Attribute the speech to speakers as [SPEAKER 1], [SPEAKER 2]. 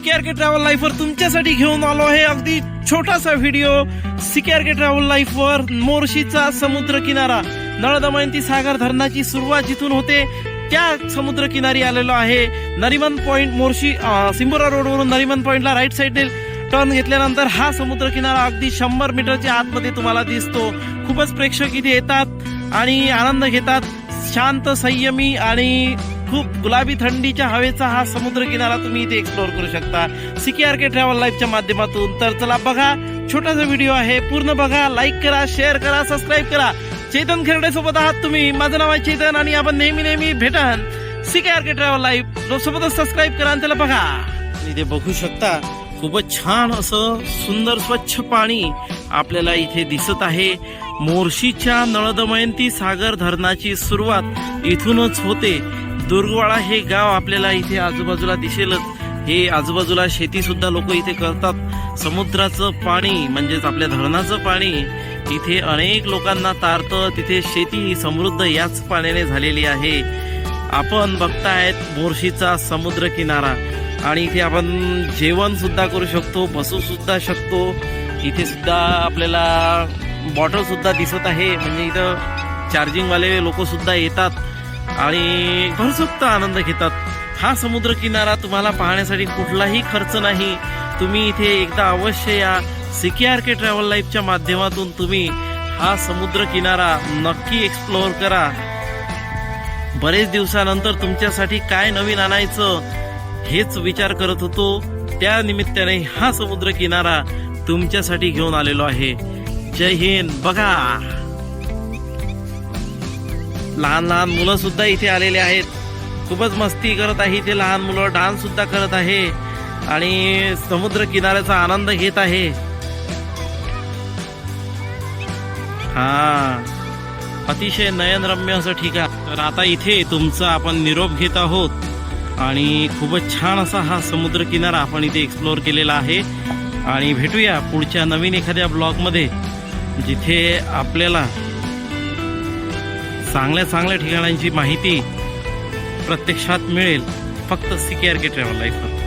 [SPEAKER 1] सीकेआरके travel लाईफवर तुमच्यासाठी घेऊन आलो आहे अगदी छोटासा व्हिडिओ। सीकेआरके ट्रॅव्हल लाईफवर मोर्शीचा समुद्र किनारा, नळ दमयंती सागर धरणाची सुरुवात जिथून होते त्या समुद्र किनारी आलेलो आहे। नरिमन पॉइंट मोर्शी सिंबोरा रोडवरून नरिमन पॉइंटला राईट साइडने टर्न घेतल्यानंतर हा समुद्र किनारा अगदी 100 मीटरच्या आतमध्ये तुम्हाला दिसतो। खूपच प्रेक्षक इथे येतात आणि आनंद घेतात। शांत, संयमी आणि खूप गुलाबी थंडीच्या हवेचा हा समुद्र किनारा तुम्ही इथे एक्सप्लोर करू शकता सीकेआरके ट्रॅव्हल लाईफच्या माध्यमातून। तर चला बघा, छोटासा व्हिडिओ आहे, पूर्ण बघा, लाईक करा, शेअर करा, सबस्क्राईब करा। चेतन खेरडे सोबत आहात तुम्ही, माझं नाव आहे चेतन आणि आपण नेहमी भेटन सीकेआरके ट्रॅव्हल लाईफ सोबतच। सबस्क्राईब करा आणि त्याला बघा। इथे बघू शकता खूपच छान असं सुंदर स्वच्छ पाणी आपल्याला इथे दिसत आहे। मोर्शीच्या नळदमयंती सागर धरणाची सुरुवात इथूनच होते। दुर्गवाडा हे गाव आपल्याला इथे आजूबाजूला दिसेलच। हे आजूबाजूला शेती सुद्धा लोक इथे करतात। समुद्राचं पाणी म्हणजेच आपल्या धरणाचं पाणी इथे अनेक लोकांना तारतं। तिथे शेती ही समृद्ध याच पाण्याने झालेली आहे। आपण बघतायत मोर्शीचा समुद्र किनारा आणि इथे आपण जेवण सुद्धा करू शकतो, बसू सुद्धा शकतो। इथे सुद्धा आपल्याला बॉटल सुद्धा दिसत आहे, म्हणजे इथं चार्जिंग वाले लोक सुद्धा येतात आणि भरसुक्त आनंद घेतात। हा समुद्र किनारा तुम्हाला पाहण्यासाठी कुठलाही खर्च नाही। तुम्ही इथे एकदा अवश्य या। सीकेआरके ट्रॅव्हल लाईफच्या माध्यमातून तुम्ही हा समुद्र किनारा नक्की एक्सप्लोअर करा। बरेच दिवसानंतर तुमच्यासाठी काय नवीन आणायचं हेच विचार करत होतो, त्या निमित्ताने हा समुद्र किनारा तुमच्यासाठी घेऊन आलेलो आहे। जय हिंद। बघा, लहान लहान मुलं सुद्धा इथे आलेले आहेत, खूपच मस्ती करत आहे इथे लहान मुलं, डान्स सुद्धा करत आहे आणि समुद्र किनाऱ्याचा आनंद घेत आहे। हा, अतिशय नयनरम्य असं ठिकाण। तर आता इथे तुमचा आपण निरोप घेत आहोत आणि खूपच छान असा हा समुद्र किनारा आपण इथे एक्सप्लोअर केलेला आहे। आणि भेटूया पुढच्या नवीन एखाद्या ब्लॉगमध्ये, जिथे आपल्याला चांगल्या ठिकाणांची माहिती प्रत्यक्षात मिळेल, फक्त सीकेआरके ट्रॅव्हल लाईफ।